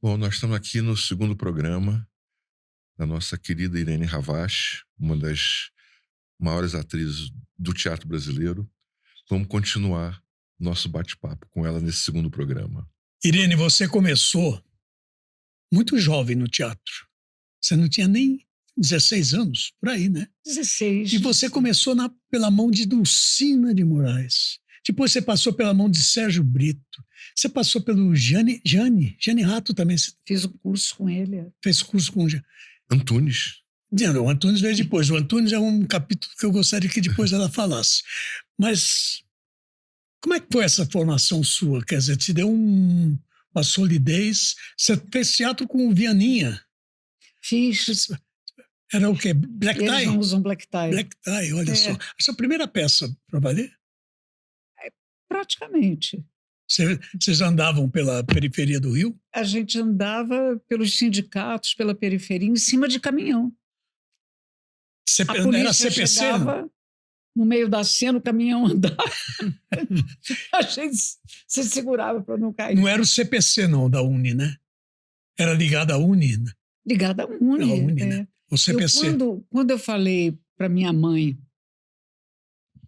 Bom, nós estamos aqui no segundo programa da nossa querida Irene Ravache, uma das maiores atrizes do teatro brasileiro. Vamos continuar nosso bate-papo com ela nesse segundo programa. Irene, você começou muito jovem no teatro. Você não tinha nem 16 anos, por aí, né? 16. E você começou pela mão de Dulcina de Moraes. Depois você passou pela mão de Sérgio Brito. Você passou pelo Jane Rato também. Você Fiz um curso com ele. fez curso com Antunes. Não, o Antunes veio depois. O Antunes é um capítulo que eu gostaria que depois ela falasse. Mas como é que foi essa formação sua? Quer dizer, te deu uma solidez. Você fez teatro com o Vianinha. Fiz. Era o quê? Black Tie? Eles não usam black tie. Black Tie, olha só. Essa primeira peça para valer? Praticamente. Vocês andavam pela periferia do Rio? A gente andava pelos sindicatos, pela periferia, em cima de caminhão. A Era polícia CPC? chegava no meio da cena, o caminhão andava. A gente se segurava para não cair. Não era o CPC, não, da Uni, né? Era ligado à Uni, né? Ligada à Uni. À Uni, né? O CPC. Quando eu falei para minha mãe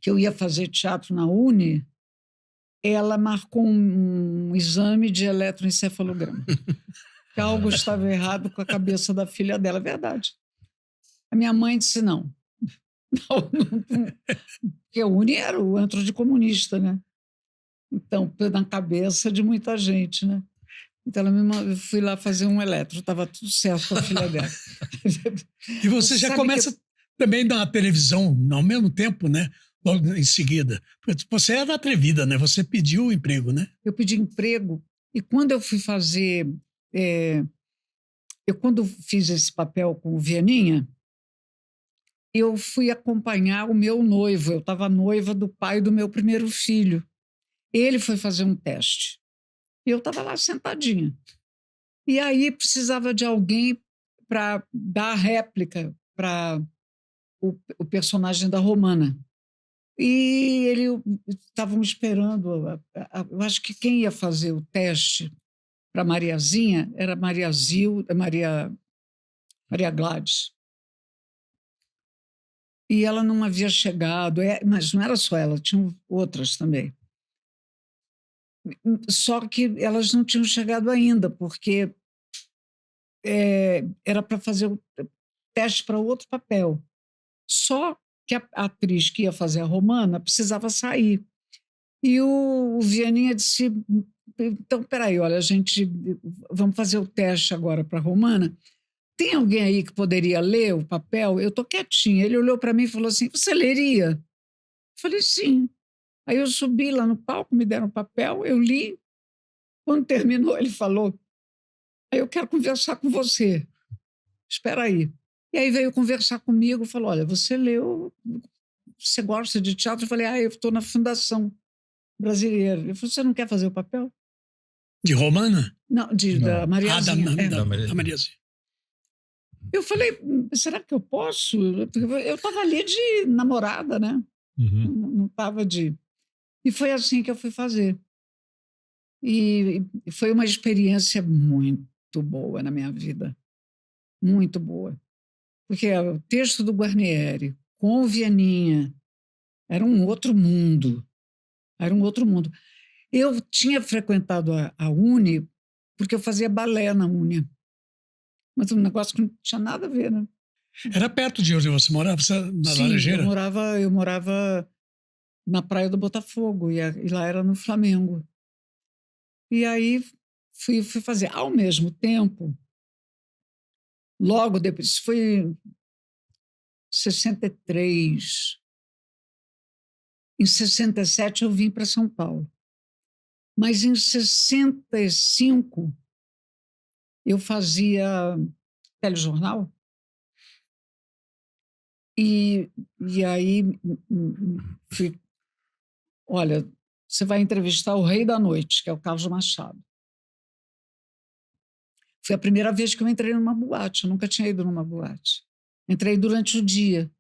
que eu ia fazer teatro na Uni, ela marcou um exame de eletroencefalograma. Que algo estava errado com a cabeça da filha dela, é verdade. A minha mãe disse não. Porque a Uni era o antro de comunista, né? Então, na cabeça de muita gente, né? Então, eu fui lá fazer um eletro, estava tudo certo com a filha dela. E você já começa também na televisão, ao mesmo tempo, né? Logo em seguida. Você era atrevida, né? Você pediu o emprego, né? Eu pedi emprego e quando eu fui fazer... quando fiz esse papel com o Vianinha, eu fui acompanhar o meu noivo. Eu estava noiva do pai do meu primeiro filho. Ele foi fazer um teste. E eu estava lá sentadinha. E aí precisava de alguém para dar a réplica para o personagem da Romana. E estavam esperando, eu acho que quem ia fazer o teste para Mariazinha era Maria Gladys. E ela não havia chegado, mas não era só ela, tinham outras também. Só que elas não tinham chegado ainda, porque era para fazer o teste para outro papel. Só que a atriz que ia fazer a Romana precisava sair. E o Vianinha disse, então, peraí, olha, vamos fazer o teste agora para a Romana. Tem alguém aí que poderia ler o papel? Eu estou quietinha. Ele olhou para mim e falou assim, você leria? Eu falei, sim. Aí eu subi lá no palco, me deram o papel, eu li. Quando terminou, ele falou, eu quero conversar com você. Espera aí. E aí veio conversar comigo, falou, olha, você leu, você gosta de teatro? Eu falei, eu estou na Fundação Brasileira. Ele falou, você não quer fazer o papel? De Romana? Não, da Mariazinha. Da Mariazinha. Eu falei, será que eu posso? Eu estava ali de namorada, né? Uhum. Não estava de... E foi assim que eu fui fazer. E foi uma experiência muito boa na minha vida. Muito boa. Porque o texto do Guarnieri, com o Vianinha, era um outro mundo. Era um outro mundo. Eu tinha frequentado a Uni porque eu fazia balé na Uni. Mas um negócio que não tinha nada a ver, né? Era perto de onde você morava? Na Sim, Laranjeira? eu morava na Praia do Botafogo e lá era no Flamengo. E aí fui fazer. Ao mesmo tempo, logo depois, isso foi em 63. Em 67 eu vim para São Paulo. Mas em 65 eu fazia telejornal. E aí fui, olha, você vai entrevistar o Rei da Noite, que é o Carlos Machado. Foi a primeira vez que eu entrei numa boate, eu nunca tinha ido numa boate. Entrei durante o dia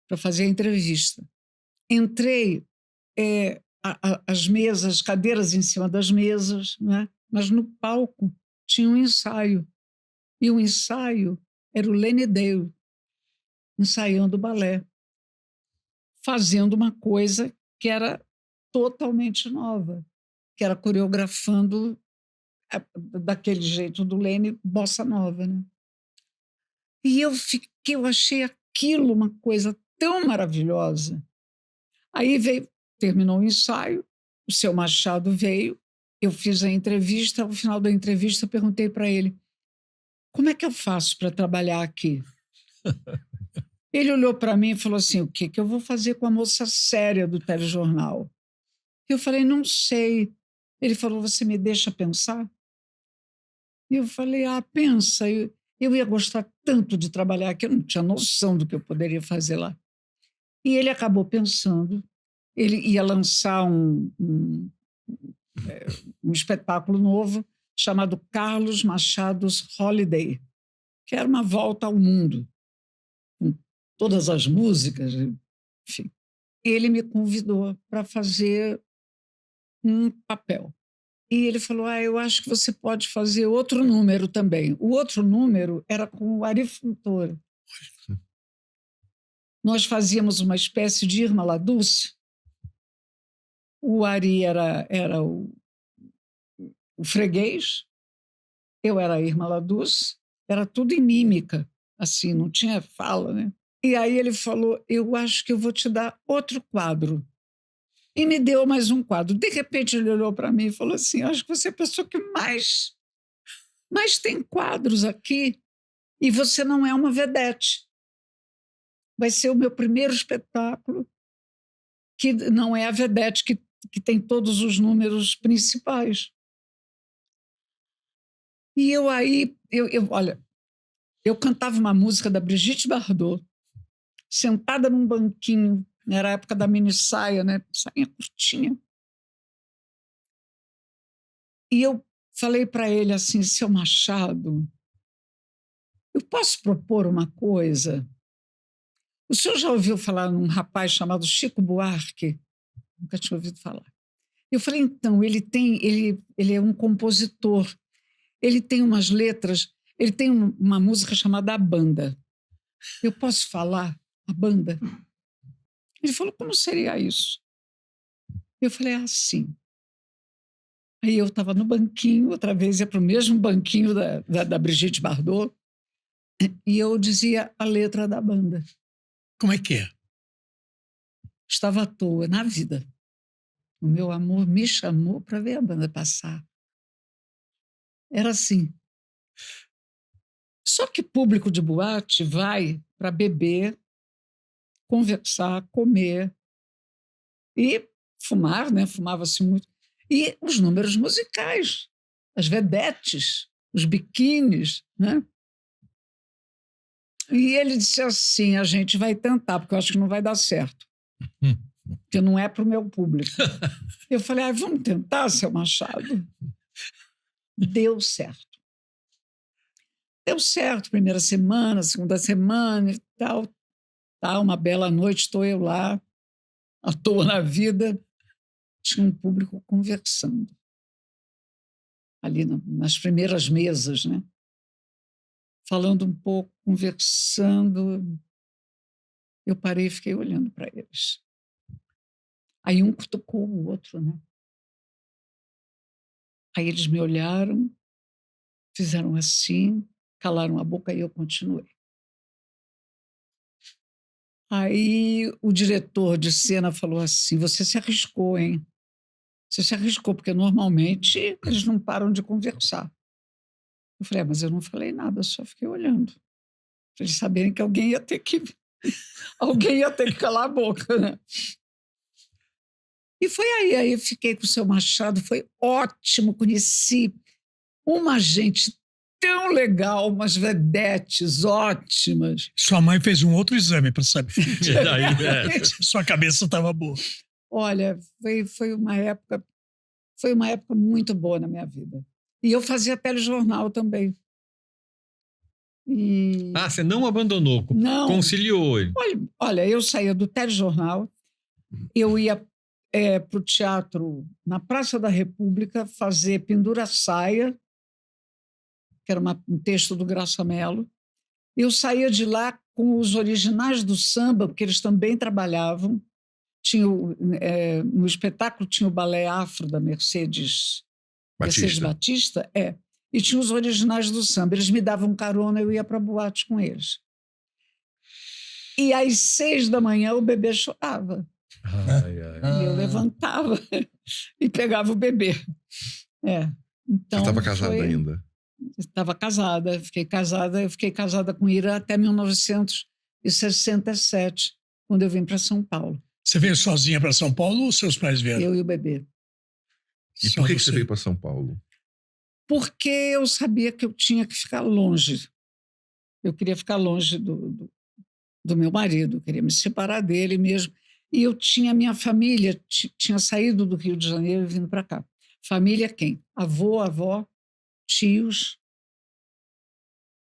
para fazer a entrevista. Entrei, as mesas, cadeiras em cima das mesas, né? Mas no palco tinha um ensaio. E o ensaio era o Lenny Dale, ensaiando balé, fazendo uma coisa que era totalmente nova, que era coreografando daquele jeito do Lenny, bossa nova, né? E eu achei aquilo uma coisa tão maravilhosa. Aí terminou o ensaio, o seu Machado veio, eu fiz a entrevista, ao final da entrevista eu perguntei para ele, como é que eu faço para trabalhar aqui? Ele olhou para mim e falou assim, o que eu vou fazer com a moça séria do telejornal? Eu falei, não sei. Ele falou, você me deixa pensar? E eu falei, pensa. Eu ia gostar tanto de trabalhar aqui, eu não tinha noção do que eu poderia fazer lá. E ele acabou pensando, ele ia lançar um espetáculo novo chamado Carlos Machado's Holiday, que era uma volta ao mundo, com todas as músicas, enfim. Ele me convidou para fazer um papel. E ele falou, eu acho que você pode fazer outro número também. O outro número era com o Ari Fontoura. Nós fazíamos uma espécie de Irma La Dulce. O Ari era o freguês, eu era a Irma La Dulce, era tudo em mímica, assim, não tinha fala, né? E aí ele falou, eu acho que eu vou te dar outro quadro. E me deu mais um quadro. De repente ele olhou para mim e falou assim, acho que você é a pessoa que mais tem quadros aqui e você não é uma vedete. Vai ser o meu primeiro espetáculo que não é a vedete, que tem todos os números principais. E eu aí, olha, eu cantava uma música da Brigitte Bardot, sentada num banquinho, era a época da mini saia, né? Sainha curtinha. E eu falei para ele assim, seu Machado, eu posso propor uma coisa? O senhor já ouviu falar num rapaz chamado Chico Buarque? Nunca tinha ouvido falar. Eu falei, então, ele é um compositor, ele tem umas letras, ele tem uma música chamada A Banda. Eu posso falar a banda? Ele falou, como seria isso? Eu falei, sim. Aí eu estava no banquinho, outra vez ia para o mesmo banquinho da Brigitte Bardot, e eu dizia a letra da banda. Como é que é? Estava à toa na vida. O meu amor me chamou para ver a banda passar. Era assim. Só que público de boate vai para beber, conversar, comer e fumar, né? Fumava-se muito. E os números musicais, as vedetes, os biquínis, né? E ele disse assim, a gente vai tentar, porque eu acho que não vai dar certo. Porque não é para o meu público. Eu falei, vamos tentar, seu Machado. Deu certo. Deu certo, primeira semana, segunda semana e tal. Tá, uma bela noite, estou eu lá, à toa na vida. Tinha um público conversando. Ali nas primeiras mesas, né? Falando um pouco, conversando. Eu parei e fiquei olhando para eles. Aí um cutucou o outro, né? Aí eles me olharam, fizeram assim, calaram a boca e eu continuei. Aí o diretor de cena falou assim, você se arriscou, hein? Você se arriscou, porque normalmente eles não param de conversar. Eu falei, mas eu não falei nada, eu só fiquei olhando. Para eles saberem que alguém ia ter que calar a boca, né? E foi aí eu fiquei com o seu Machado, foi ótimo, conheci uma gente tão legal, umas vedetes ótimas. Sua mãe fez um outro exame para saber. Sua cabeça estava boa. Olha, foi uma época muito boa na minha vida. E eu fazia telejornal também. Você não abandonou, não. Conciliou. Olha, eu saía do telejornal, eu ia para o teatro na Praça da República fazer pendura-saia que era um texto do Graça Mello. Eu saía de lá com os originais do samba, porque eles também trabalhavam. No espetáculo tinha o balé afro da Mercedes Batista, e tinha os originais do samba. Eles me davam carona, eu ia para a boate com eles. E às 6 da manhã o bebê chorava. E eu levantava e pegava o bebê. Então, você estava casada ainda? Estava casada. Eu fiquei casada com Ira até 1967, quando eu vim para São Paulo. Você veio sozinha para São Paulo ou seus pais vieram? Eu e o bebê. E por que você veio para São Paulo? Porque eu sabia que eu tinha que ficar longe. Eu queria ficar longe do meu marido, eu queria me separar dele mesmo. E eu tinha minha família, tinha saído do Rio de Janeiro e vindo para cá. Família quem? Avô, avó, tios.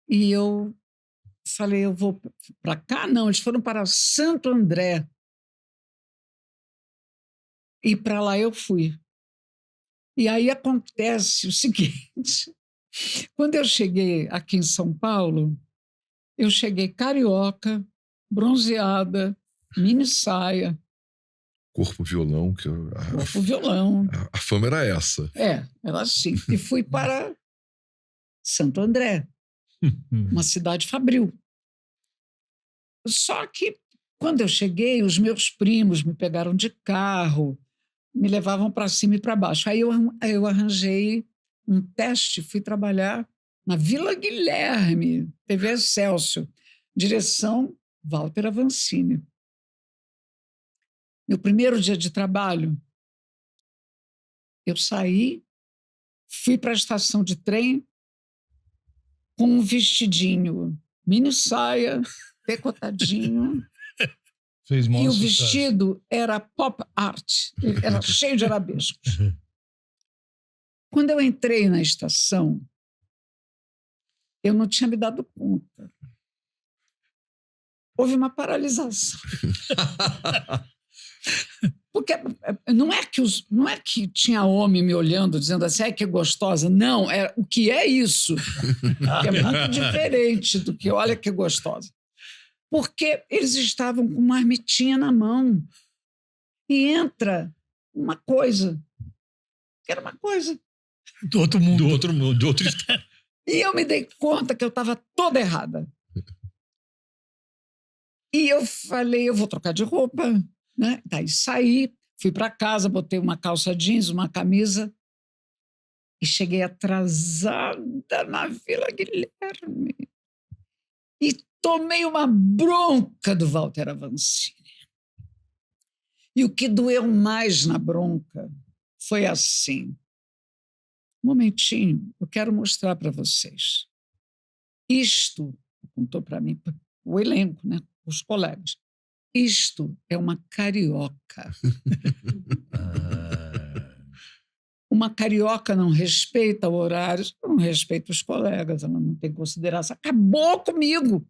E eu falei, eu vou para cá? Não, eles foram para Santo André. E para lá eu fui. E aí acontece o seguinte, quando eu cheguei aqui em São Paulo, eu cheguei carioca, bronzeada, mini saia. Corpo violão. Corpo violão. A fama era essa. Era assim. E fui para Santo André, uma cidade fabril. Só que, quando eu cheguei, os meus primos me pegaram de carro, me levavam para cima e para baixo. Aí eu arranjei um teste, fui trabalhar na Vila Guilherme, TV Excelsior, direção Walter Avancini. Meu primeiro dia de trabalho, eu saí, fui para a estação de trem com um vestidinho, mini saia, decotadinho. Fez E o vestido era pop art, era cheio de arabescos. Quando eu entrei na estação, eu não tinha me dado conta. Houve uma paralisação. Porque não é que tinha homem me olhando, dizendo assim, que gostosa. Não, o que é isso? Que é muito diferente do que olha que gostosa. Porque eles estavam com uma marmitinha na mão. E entra uma coisa, que era uma coisa. Do outro mundo. Do outro estado. E eu me dei conta que eu estava toda errada. E eu falei, eu vou trocar de roupa. Né? Daí saí, fui para casa, botei uma calça jeans, uma camisa e cheguei atrasada na Vila Guilherme. E tomei uma bronca do Walter Avancini. E o que doeu mais na bronca foi assim. Um momentinho, eu quero mostrar para vocês. Isto, contou para mim, o elenco, né? Os colegas. Isto é uma carioca. Uma carioca não respeita o horário, não respeita os colegas, ela não tem consideração. Acabou comigo.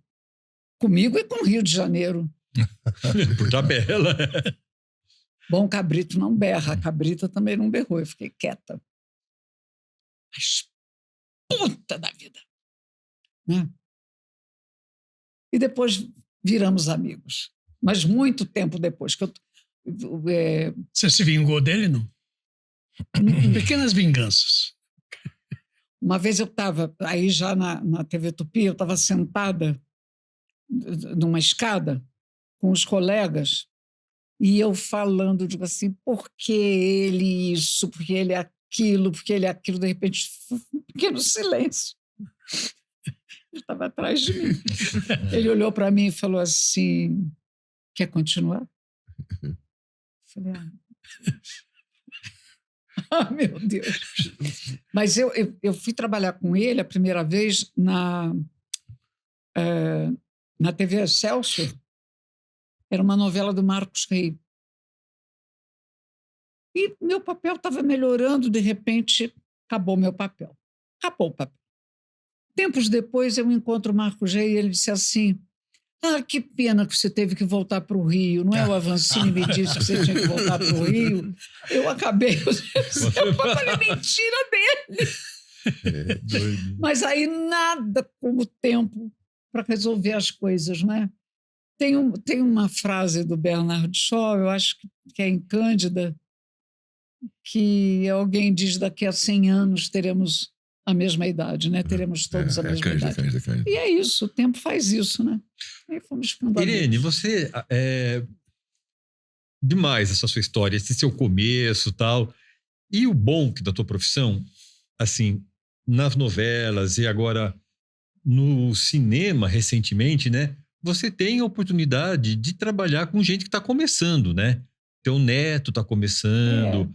Comigo e com o Rio de Janeiro. Por tabela. Bom, cabrito não berra. A cabrita também não berrou. Eu fiquei quieta. Mas puta da vida. Né? E depois viramos amigos. Mas muito tempo depois. Que Você se vingou dele, não? Pequenas vinganças. Uma vez eu estava aí já na TV Tupi, eu estava sentada numa escada com os colegas e eu falando, digo assim, por que ele isso, por que ele aquilo, de repente, um pequeno silêncio. Ele estava atrás de mim. Ele olhou para mim e falou assim, quer continuar? Eu falei, meu Deus. Mas eu fui trabalhar com ele a primeira vez na TV Excelsior. Era uma novela do Marcos Rey. E meu papel estava melhorando, de repente, acabou meu papel. Acabou o papel. Tempos depois, eu encontro o Marcos Rey e ele disse assim, que pena que você teve que voltar para o Rio. Não é o Avancini me disse que você tinha que voltar para o Rio? Eu acabei... Eu falei, mentira dele. É doido. Mas aí nada como o tempo para resolver as coisas, né? Tem uma frase do Bernard Shaw, eu acho que é em Cândida, que alguém diz: daqui a 100 anos teremos a mesma idade, né? Teremos todos a mesma idade. Cândida. E é isso, o tempo faz isso, né? E fomos ficando Irene, amigos. você demais essa sua história, esse seu começo e tal. E o bom que da tua profissão, assim, nas novelas e agora no cinema recentemente, né? Você tem a oportunidade de trabalhar com gente que está começando, né? Teu neto está começando.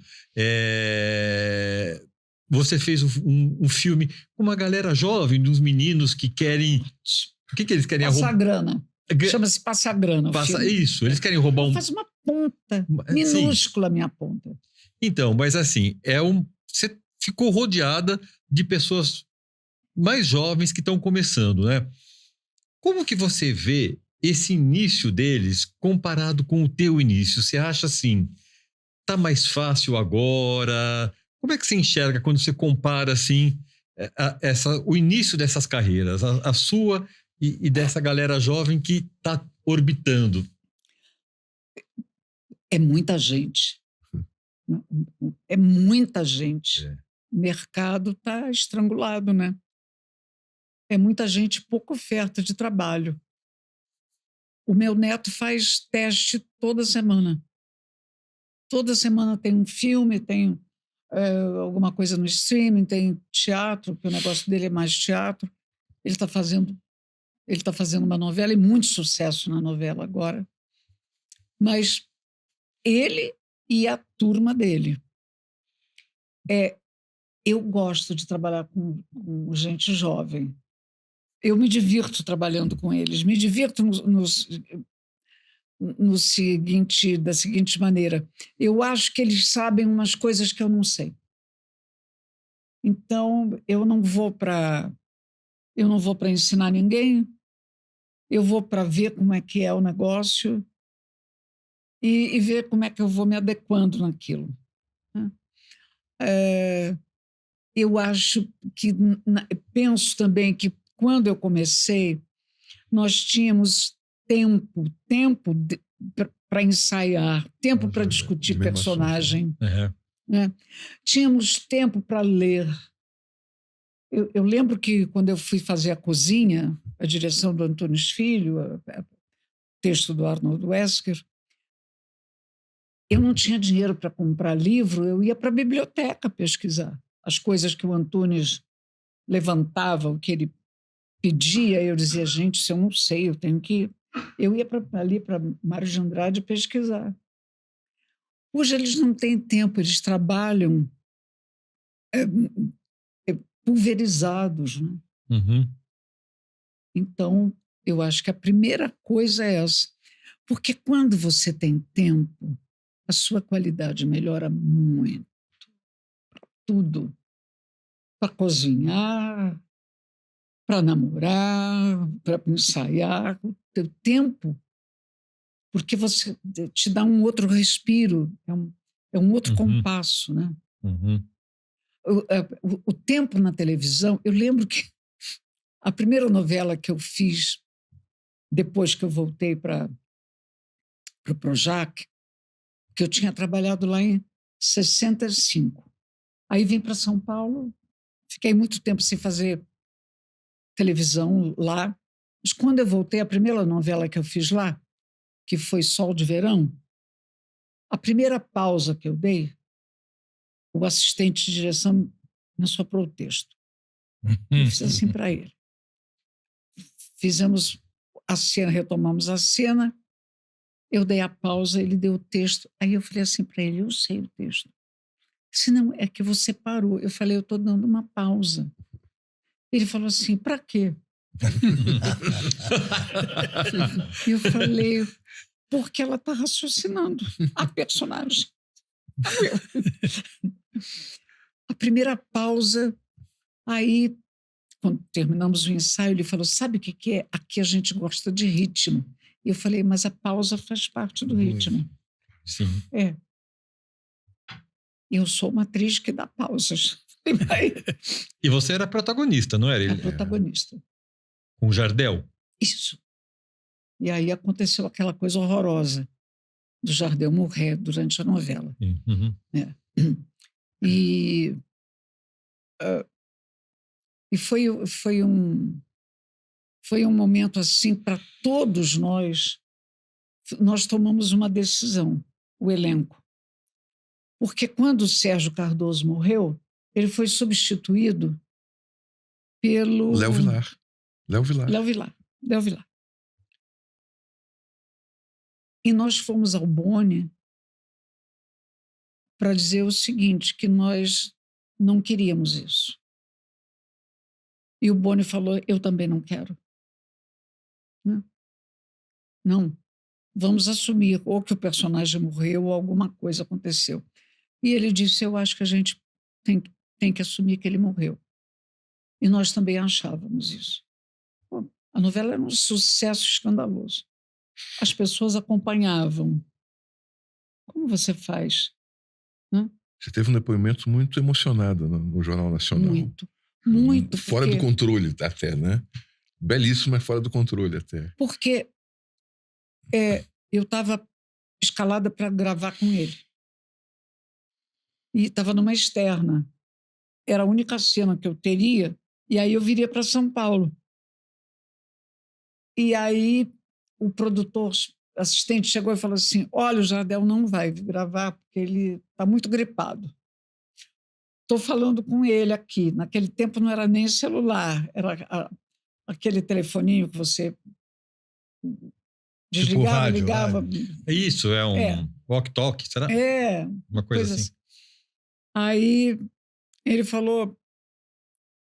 Você fez um filme com uma galera jovem, dos meninos que querem... O que eles querem? Passar grana. Chama-se Passar Grana. Isso, eles querem roubar um... Faz uma ponta, minúscula a minha ponta. Então, mas assim, você ficou rodeada de pessoas mais jovens que estão começando, né? Como que você vê esse início deles comparado com o teu início? Você acha assim, tá mais fácil agora? Como é que você enxerga quando você compara assim o início dessas carreiras, a sua e dessa galera jovem que está orbitando? É muita gente. É muita gente. O mercado está estrangulado, né? É muita gente, pouca oferta de trabalho. O meu neto faz teste toda semana. Toda semana tem um filme, tem alguma coisa no streaming, tem teatro, porque o negócio dele é mais teatro. Ele está fazendo uma novela e muito sucesso na novela agora. Mas ele e a turma dele. Eu gosto de trabalhar com gente jovem. Eu me divirto trabalhando com eles. Me divirto da seguinte maneira. Eu acho que eles sabem umas coisas que eu não sei. Então, eu não vou para ensinar ninguém. Eu vou para ver como é que é o negócio e ver como é que eu vou me adequando naquilo. Eu acho que... penso também que quando eu comecei, nós tínhamos tempo para ensaiar, tempo para discutir personagem. Né? Tínhamos tempo para ler. Eu lembro que quando eu fui fazer a cozinha, a direção do Antônio Filho, texto do Arnold Wesker, eu não tinha dinheiro para comprar livro, eu ia para a biblioteca pesquisar. As coisas que o Antunes levantava, o que ele pedia, eu dizia: gente, se eu não sei, eu tenho que... Eu ia ali para Mário de Andrade pesquisar. Hoje eles não têm tempo, eles trabalham pulverizados. Né? Uhum. Então, eu acho que a primeira coisa é essa. Porque quando você tem tempo, a sua qualidade melhora muito. Tudo. Para cozinhar, para namorar, para ensaiar, o teu tempo, porque você te dá um outro respiro, é um outro compasso, né? O tempo na televisão, eu lembro que a primeira novela que eu fiz, depois que eu voltei para o Projac, que eu tinha trabalhado lá em 65. Aí vim para São Paulo, fiquei muito tempo sem fazer televisão lá. Mas quando eu voltei, a primeira novela que eu fiz lá, que foi Sol de Verão, a primeira pausa que eu dei, o assistente de direção me assoprou o texto. Eu fiz assim para ele. Fizemos a cena, retomamos a cena, eu dei a pausa, ele deu o texto. Aí eu falei assim para ele: eu sei o texto. Se não, é que você parou. Eu falei: eu estou dando uma pausa. Ele falou assim: para quê? Eu falei: porque ela está raciocinando a personagem. A primeira pausa, aí, quando terminamos o ensaio, ele falou: sabe o que é? Aqui a gente gosta de ritmo. E eu falei: mas a pausa faz parte do ritmo. Sim. Eu sou uma atriz que dá pausas. Aí, E você era protagonista, não era? a Ele, protagonista. com o Jardel. Isso. E aí aconteceu aquela coisa horrorosa do Jardel morrer durante a novela. Uhum. E, e foi um momento assim para todos nós. Nós tomamos uma decisão, o elenco. Porque quando o Sérgio Cardoso morreu, ele foi substituído pelo Léo Vilar. Léo Vilar. E nós fomos ao Boni para dizer o seguinte, que nós não queríamos isso. E o Boni falou, eu também não quero. Não. Vamos assumir ou que o personagem morreu ou alguma coisa aconteceu. E ele disse, eu acho que a gente tem que assumir que ele morreu. E nós também achávamos isso. Bom, a novela era um sucesso escandaloso. As pessoas acompanhavam. Como você faz? Você teve um depoimento muito emocionado no Jornal Nacional. Muito. Fora do controle até, né? Belíssimo, mas fora do controle até. Porque eu estava escalada para gravar com ele. E estava numa externa. Era a única cena que eu teria, e aí eu viria para São Paulo. E aí o produtor assistente chegou e falou assim, olha, o Jardel não vai gravar porque ele está muito gripado. Estou falando com ele aqui. Naquele tempo não era nem celular, era aquele telefoninho que você desligava, tipo rádio, ligava. Isso, é um walk-talk, será? Uma coisa assim. Aí ele falou,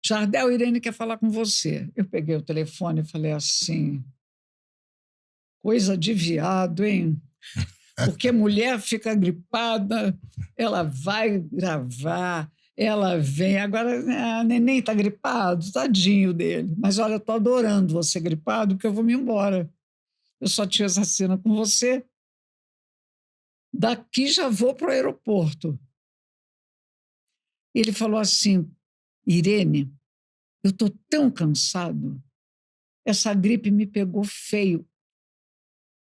Jardel, Irene quer falar com você. Eu peguei o telefone e falei assim, coisa de viado, hein? Porque mulher fica gripada, ela vai gravar, ela vem. Agora, a neném está gripado, tadinho dele. Mas olha, eu estou adorando você gripado, porque eu vou me embora. Eu só tinha essa cena com você. Daqui já vou para o aeroporto. Ele falou assim, Irene, eu estou tão cansado, essa gripe me pegou feio,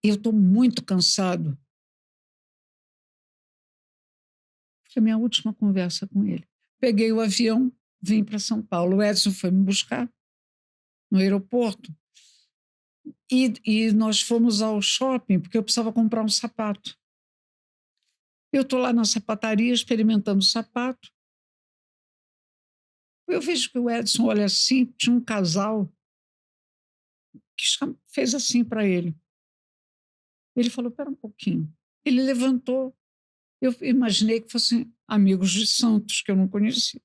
eu estou muito cansado. Foi a minha última conversa com ele. Peguei o avião, vim para São Paulo. O Edson foi me buscar no aeroporto e nós fomos ao shopping porque eu precisava comprar um sapato. Eu estou lá na sapataria experimentando o sapato. Eu vejo que o Edson olha assim, tinha um casal que fez assim para ele. Ele falou, espera um pouquinho. Ele levantou. Eu imaginei que fossem amigos de Santos, que eu não conhecia.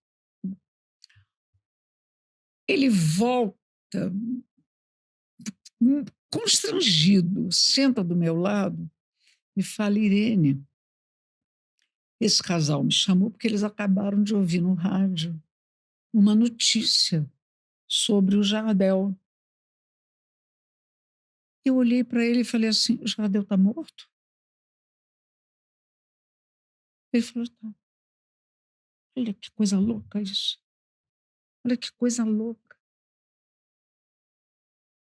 Ele volta, constrangido, senta do meu lado e fala, Irene, esse casal me chamou porque eles acabaram de ouvir no rádio uma notícia sobre o Jardel. Eu olhei para ele e falei assim, o Jardel está morto? Ele falou, tá. Olha que coisa louca isso. Olha que coisa louca.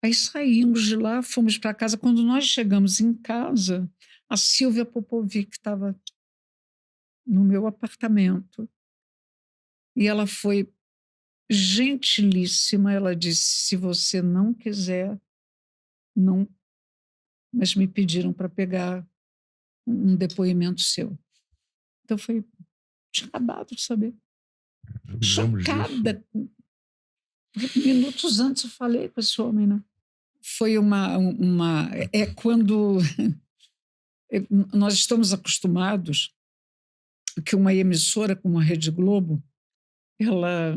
Aí saímos de lá, fomos para casa. Quando nós chegamos em casa, a Silvia Popovic estava no meu apartamento. E ela foi gentilíssima. Ela disse, se você não quiser, não. Mas me pediram para pegar um depoimento seu. Então tinha acabado de saber. Chocada. Minutos antes eu falei com esse homem, né? Foi quando nós estamos acostumados que uma emissora como a Rede Globo, ela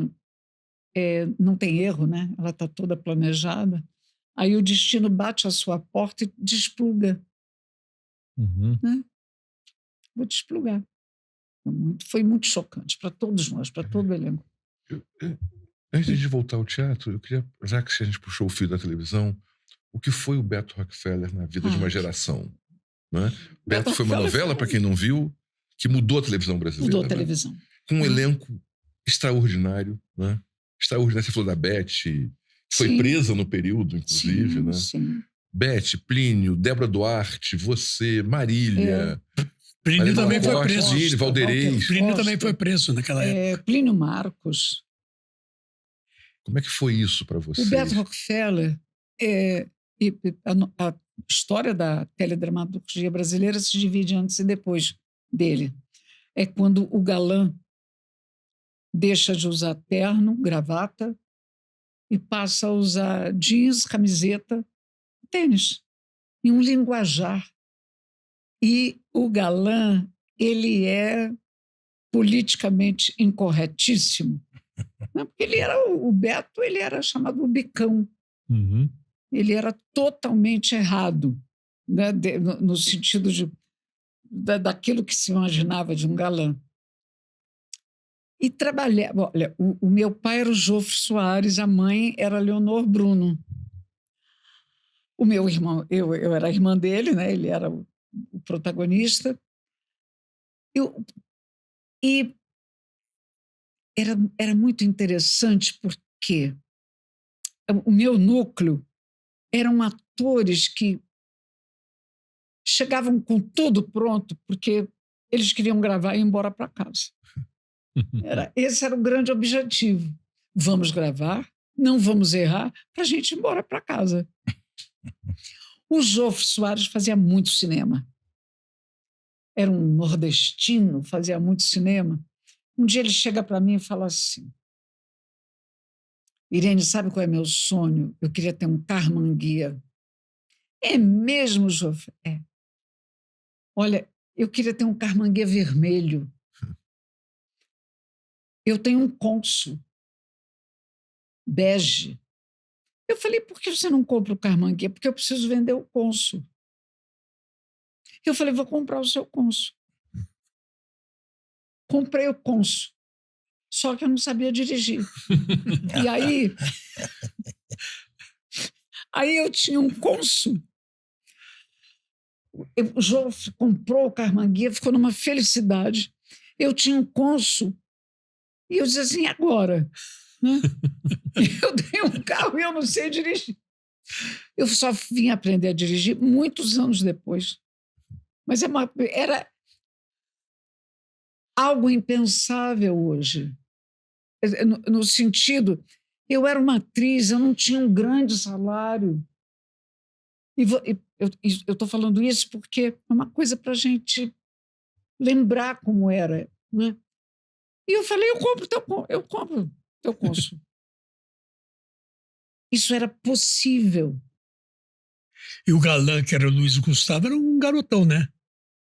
não tem erro, né? Ela está toda planejada. Aí o destino bate à sua porta e despluga. Né? Vou desplugar. Foi muito chocante para todos nós, para todo o elenco. Antes de voltar ao teatro, eu queria, já que a gente puxou o fio da televisão, o que foi o Beto Rockefeller na vida de uma geração? Né? Beto foi uma novela, para quem não viu, que mudou a televisão brasileira. Mudou a televisão. Com um elenco extraordinário, né? Extraordinário. Você falou da Beth, que foi Sim. presa no período, inclusive, né? Sim. Beth, Plínio, Débora Duarte, você, Marília. Plínio Marília também foi Costa, preso. Plínio, Valderez. Plínio Costa. também foi preso naquela época. Plínio Marcos. Como é que foi isso para O vocês? Beto Rockefeller, a história da teledramaturgia brasileira se divide antes e depois dele. É quando o galã deixa de usar terno, gravata, e passa a usar jeans, camiseta, tênis, em um linguajar. E o galã, ele é politicamente incorretíssimo, né? Porque o Beto, ele era chamado o bicão. Uhum. Ele era totalmente errado, né? No sentido daquilo que se imaginava de um galã. E trabalhava. Olha, o meu pai era o Jofre Soares, a mãe era a Leonor Bruno. O meu irmão, eu era a irmã dele, né? Ele era o protagonista. E era muito interessante porque o meu núcleo eram atores que chegavam com tudo pronto porque eles queriam gravar e ir embora para casa. Esse era o grande objetivo. Vamos gravar, não vamos errar, para a gente ir embora para casa. O Jofre Soares fazia muito cinema. Era um nordestino, fazia muito cinema. Um dia ele chega para mim e fala assim: Irene, sabe qual é meu sonho? Eu queria ter um Carmanguia. É mesmo, Jofre? É. Olha, eu queria ter um Carmanguia vermelho. Eu tenho um Consul bege. Eu falei, por que você não compra o Carmanguia? Porque eu preciso vender o Consul. Eu falei, vou comprar o seu Consul. Comprei o Consul. Só que eu não sabia dirigir. E aí eu tinha um Consul. O João comprou o Carmanguia, ficou numa felicidade. Eu tinha um Consul. E eu dizia assim, agora? Né? Eu tenho um carro e eu não sei dirigir. Eu só vim aprender a dirigir muitos anos depois. Mas era algo impensável hoje. No sentido, eu era uma atriz, eu não tinha um grande salário. E eu estou falando isso porque é uma coisa para a gente lembrar como era. Né? E eu falei, eu compro teu Consul. Isso era possível. E o galã, que era o Luiz Gustavo, era um garotão, né?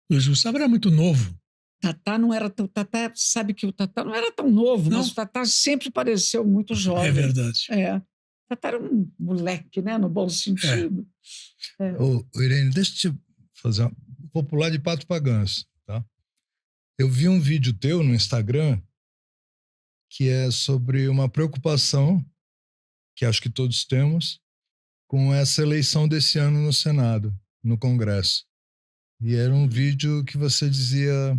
O Luiz Gustavo era muito novo. Tatá não era tão. Tatá, sabe que o Tatá não era tão novo, Não? mas o Tatá sempre pareceu muito jovem. É verdade. Tatá era um moleque, né? No bom sentido. Ô, Irene, deixa eu te fazer vou pular de pato pra ganso, tá? Eu vi um vídeo teu no Instagram que é sobre uma preocupação que acho que todos temos com essa eleição desse ano no Senado, no Congresso. E era um vídeo que você dizia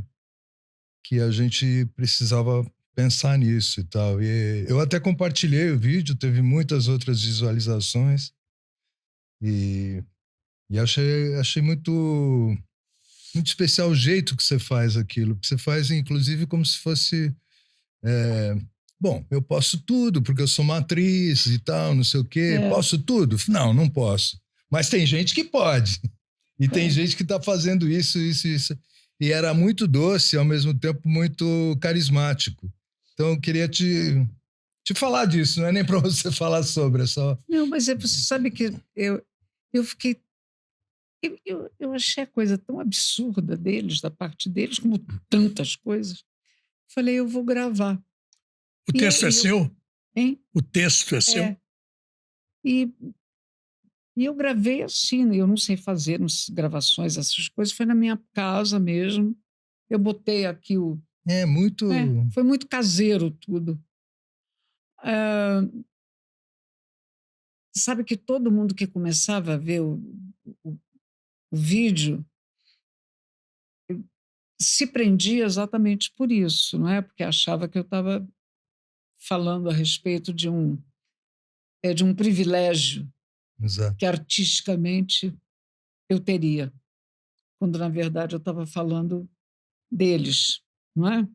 que a gente precisava pensar nisso e tal. E eu até compartilhei o vídeo, teve muitas outras visualizações e achei muito especial o jeito que você faz aquilo. Você faz, inclusive, como se fosse... bom, eu posso tudo, porque eu sou uma atriz e tal, não sei o quê. Posso tudo? Não, não posso. Mas tem gente que pode. E tem gente que está fazendo isso. E era muito doce, ao mesmo tempo muito carismático. Então, eu queria te falar disso. Não é nem para você falar sobre, é só... Não, mas você sabe que eu fiquei... Eu achei a coisa tão absurda deles, da parte deles, como tantas coisas. Falei, eu vou gravar. O texto é seu? Hein? O texto é seu? E eu gravei assim, eu não sei fazer gravações, essas coisas, foi na minha casa mesmo. Eu botei aqui muito... foi muito caseiro tudo. Sabe que todo mundo que começava a ver o vídeo se prendia exatamente por isso, não é? Porque achava que eu estava falando a respeito de um privilégio Exato. que artisticamente eu teria, quando na verdade eu estava falando deles, não é?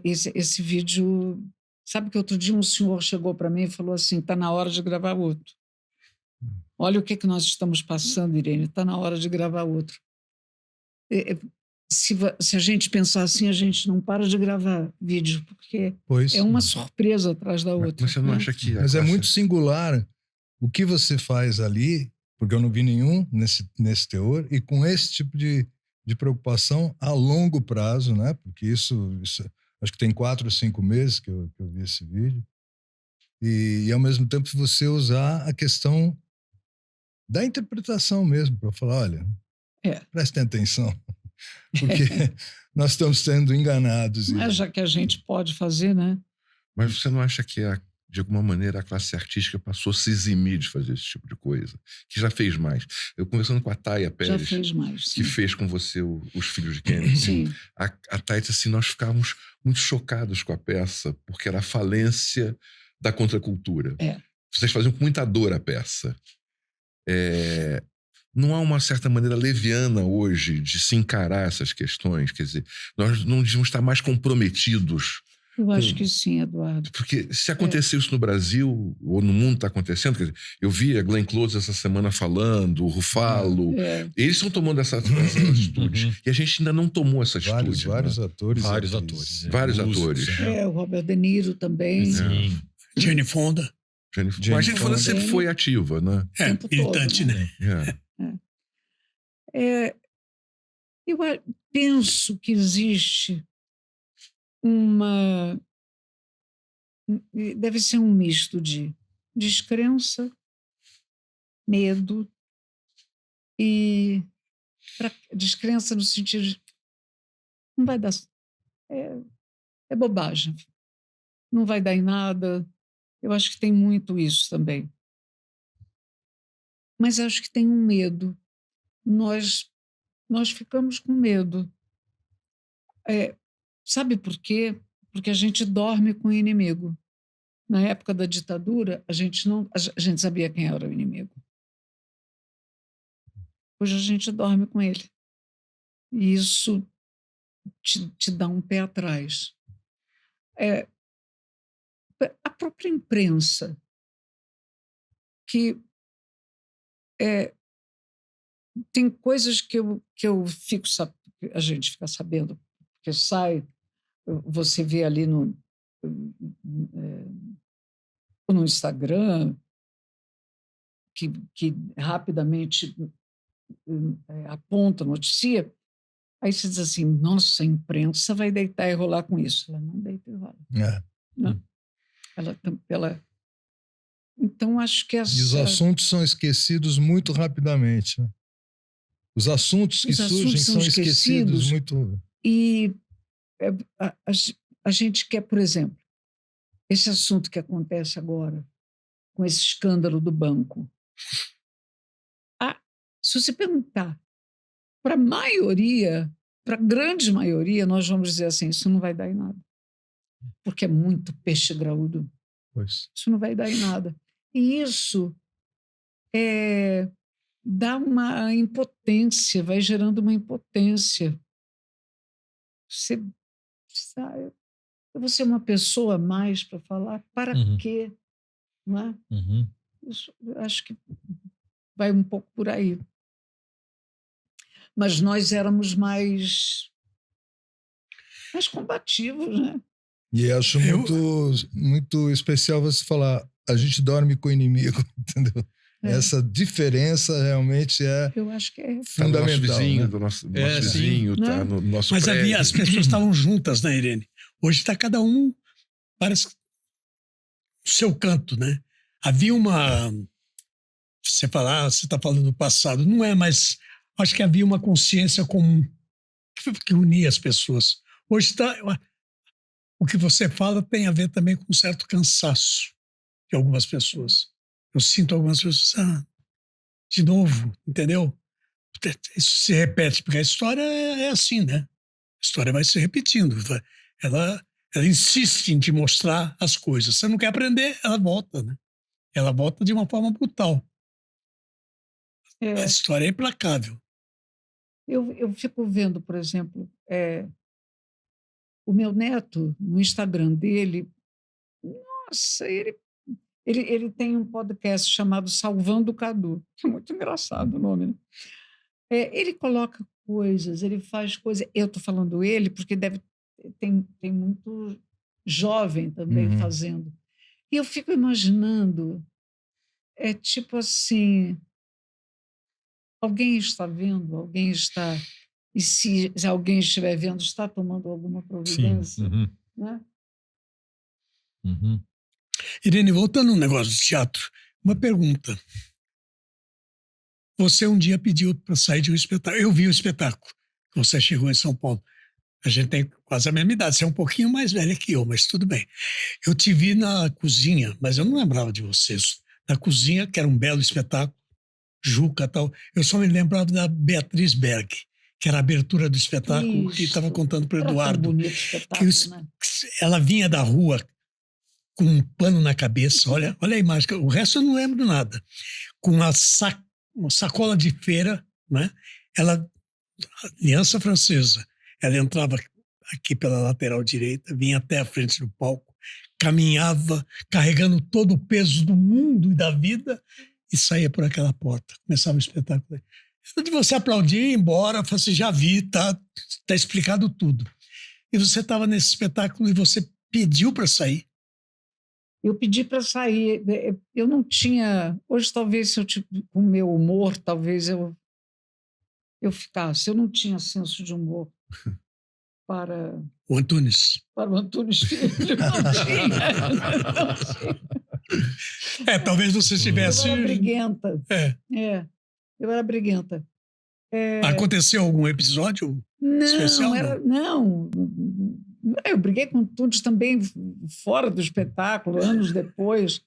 Esse vídeo, sabe que outro dia um senhor chegou para mim e falou assim, está na hora de gravar outro. Olha o que nós estamos passando, Irene, está na hora de gravar outro. Se a gente pensar assim, a gente não para de gravar vídeo, porque Pois. é uma surpresa atrás da outra. Mas você não né? acha que... Mas é muito singular o que você faz ali, porque eu não vi nenhum nesse teor, e com esse tipo de preocupação a longo prazo, né? Porque isso acho que tem 4 ou 5 meses que eu vi esse vídeo, e ao mesmo tempo você usar a questão da interpretação mesmo, para falar, olha, prestem atenção, porque nós estamos sendo enganados. Mas já que a gente pode fazer, né? Mas você não acha que, de alguma maneira, a classe artística passou a se eximir de fazer esse tipo de coisa? Que já fez mais. Eu conversando com a Taya Pérez, Já fez mais, que sim. fez com você Os Filhos de Kennedy. Sim. A Taya disse assim, nós ficávamos muito chocados com a peça, porque era a falência da contracultura. Vocês faziam com muita dor a peça. Não há uma certa maneira leviana hoje de se encarar essas questões? Quer dizer, nós não devíamos estar mais comprometidos. Eu acho que sim, Eduardo. Porque se aconteceu isso no Brasil, ou no mundo está acontecendo, quer dizer, eu vi a Glenn Close essa semana falando, o Ruffalo, eles estão tomando essa atitude. E a gente ainda não tomou essa atitude. Vários atores. Vários atores. Vários atores. O Robert De Niro também. Sim. Jane Fonda. Mas a Jane Fonda sempre foi ativa, né? Militante, todo, né? Eu penso que existe deve ser um misto de descrença, medo e descrença no sentido de não vai dar, é bobagem, não vai dar em nada. Eu acho que tem muito isso também. Mas acho que tem um medo. Nós ficamos com medo. Sabe por quê? Porque a gente dorme com o inimigo. Na época da ditadura, a gente sabia quem era o inimigo. Hoje a gente dorme com ele. E isso te dá um pé atrás. A própria imprensa, que tem coisas que eu fico a gente fica sabendo, porque você vê ali no Instagram, que rapidamente aponta, noticia, aí você diz assim, nossa, a imprensa vai deitar e rolar com isso. Ela não deita e rola. Não. Então, acho que E os assuntos são esquecidos muito rapidamente. Né? Os assuntos que surgem são esquecidos muito... E a gente quer, por exemplo, esse assunto que acontece agora, com esse escândalo do banco. Se você perguntar para a maioria, para a grande maioria, nós vamos dizer assim, isso não vai dar em nada. Porque é muito peixe graúdo. Pois. Isso não vai dar em nada. E isso dá uma impotência, vai gerando uma impotência. Eu vou ser uma pessoa a mais para falar? Para quê? Não é? Isso, eu acho que vai um pouco por aí. Mas nós éramos mais combativos, né? E acho muito especial você falar, a gente dorme com o inimigo, entendeu? Essa diferença realmente eu acho que é fundamental. Do nosso vizinho, né? do nosso vizinho, tá no nosso Mas prédio. as pessoas estavam juntas, né, Irene? Hoje está cada um, parece, no seu canto, né? Havia uma... Você está falando do passado, não é, mas acho que havia uma consciência comum que unia as pessoas. Hoje o que você fala tem a ver também com um certo cansaço de algumas pessoas. Eu sinto algumas pessoas, de novo, entendeu? Isso se repete, porque a história é assim, né? A história vai se repetindo. Ela Ela insiste em te mostrar as coisas. Você não quer aprender, ela volta, né? Ela volta de uma forma brutal. A história é implacável. Eu fico vendo, por exemplo, o meu neto, no Instagram dele, nossa, ele tem um podcast chamado Salvando o Cadu. É muito engraçado o nome, né? Ele coloca coisas, ele faz coisas. Eu estou falando ele porque tem muito jovem também fazendo. E eu fico imaginando, tipo assim, alguém está vendo, alguém está. E se alguém estiver vendo, está tomando alguma providência, né? Irene, voltando no negócio do teatro, uma pergunta. Você um dia pediu para sair de um espetáculo. Eu vi o espetáculo que você chegou em São Paulo. A gente tem quase a mesma idade. Você é um pouquinho mais velha que eu, mas tudo bem. Eu te vi na cozinha, mas eu não lembrava de vocês. Na cozinha, que era um belo espetáculo, Juca e tal. Eu só me lembrava da Beatriz Berg, que era a abertura do espetáculo, e estava contando para o Eduardo. Tão bonito o espetáculo, né? Ela vinha da rua com um pano na cabeça. Olha a imagem. O resto eu não lembro nada. Com uma sacola de feira, né? Aliança Francesa. Ela entrava aqui pela lateral direita, vinha até a frente do palco, caminhava carregando todo o peso do mundo e da vida e saía por aquela porta. Começava o espetáculo. De você aplaudir e ir embora, falei assim, já vi, tá explicado tudo. E você estava nesse espetáculo e você pediu para sair. Eu pedi para sair. Eu não tinha... Hoje, talvez, se eu com o meu humor, talvez eu ficasse. Eu não tinha senso de humor para... O Antunes. Para o Antunes Filho. Não tinha. Talvez você tivesse... Eu era briguenta. Eu era briguenta. Aconteceu algum episódio especial? Não. Eu briguei com o Antunes também fora do espetáculo, anos depois.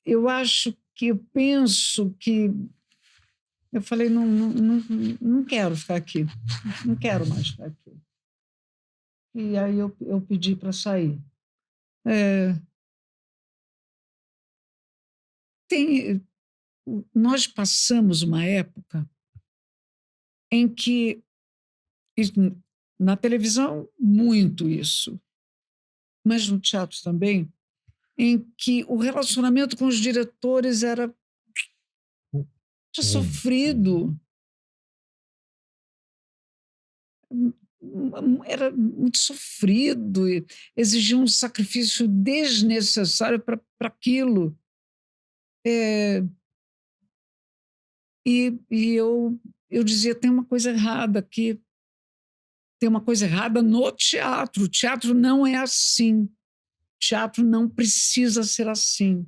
Eu acho que, eu penso que... Eu falei, não quero ficar aqui. Não quero mais ficar aqui. E aí eu pedi para sair. Nós passamos uma época em que, na televisão, muito isso, mas no teatro também, em que o relacionamento com os diretores era sofrido. Era muito sofrido, exigia um sacrifício desnecessário para aquilo. E eu dizia, tem uma coisa errada aqui. Tem uma coisa errada no teatro. O teatro não é assim. O teatro não precisa ser assim.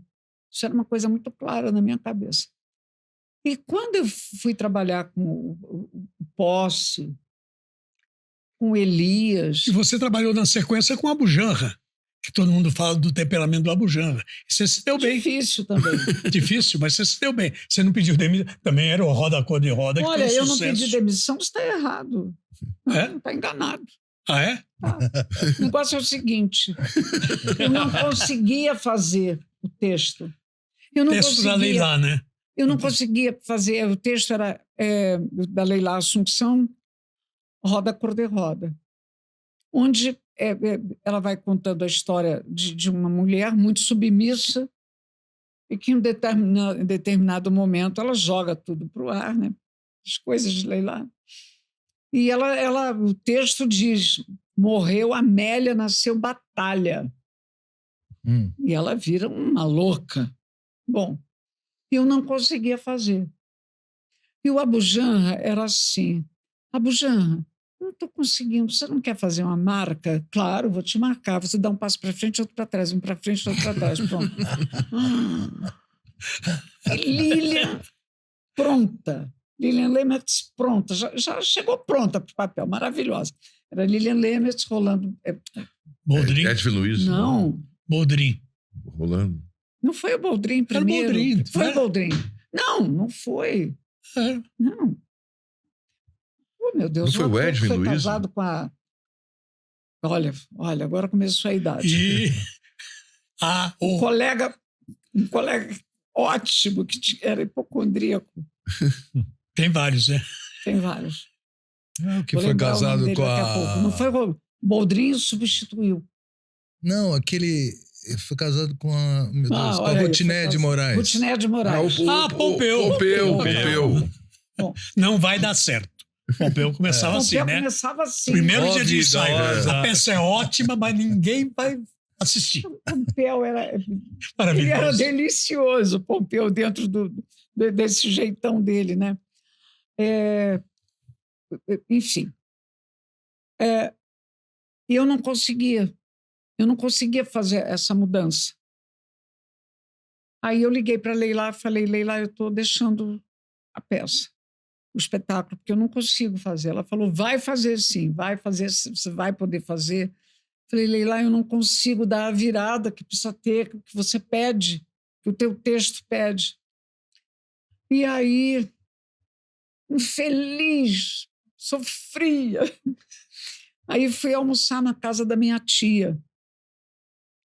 Isso era uma coisa muito clara na minha cabeça. E quando eu fui trabalhar com o Posse, com o Elias... E você trabalhou na sequência com a Abujanra, que todo mundo fala do temperamento do Abujanra. E você se deu bem. Difícil também. Difícil, mas você se deu bem. Você não pediu demissão. Também era o Roda Cor de Roda. Olha, que eu não pedi demissão, você está errado. Está enganado. Ah, é? Tá. O negócio é o seguinte, eu não conseguia fazer o texto. O texto da Leilá, né? Eu não conseguia fazer, o texto era da Leilá Assunção, Roda Cor de Roda, onde ela vai contando a história de uma mulher muito submissa e que em determinado momento ela joga tudo para o ar, né? As coisas de Leilá. E o texto diz, morreu Amélia, nasceu Batalha. E ela vira uma louca. Bom, eu não conseguia fazer. E o Abujanra era assim, Abujanra, não estou conseguindo, você não quer fazer uma marca? Claro, vou te marcar, você dá um passo para frente, outro para trás, um para frente, outro para trás, pronto. E Lilian, pronta. Lilian Lemertz pronta, já chegou pronta para o papel, maravilhosa. Era Lilian Lemertz rolando... Boldrin? Edwin Luiz? Não. Boldrin. Rolando? Não foi o Boldrin primeiro? Era o Boldrin. Foi o Boldrin. Não foi. Não. Oh, meu Deus, Não foi o Edwin foi Luiz? casado com a... Olha, agora começou a idade. E Um colega ótimo, era hipocondríaco. tem vários, né? Tem vários. Que Vou foi lembrar o nome casado dele com daqui a pouco. Não foi o Boldrinho substituiu. Não, aquele... Foi casado com a... Meu Deus, com a olha aí, Rotiné de Moraes. Rotiné de Moraes. Pompeu. Pompeu. Não vai dar certo. Pompeu começava assim, né? Começava assim. Primeiro Ó, dia de vida, ensaio. ó, A peça é ótima, mas ninguém vai assistir. Pompeu ele era Maravilhoso. delicioso, o Pompeu, dentro desse jeitão dele, né? Enfim. E eu não conseguia fazer essa mudança. Aí eu liguei para a Leila e falei, Leila, eu estou deixando a peça, o espetáculo, porque eu não consigo fazer. Ela falou, vai fazer sim, vai fazer, você vai poder fazer. Falei, Leila, eu não consigo dar a virada que precisa ter, que você pede, que o teu texto pede. E aí, infeliz, sofria. Aí fui almoçar na casa da minha tia.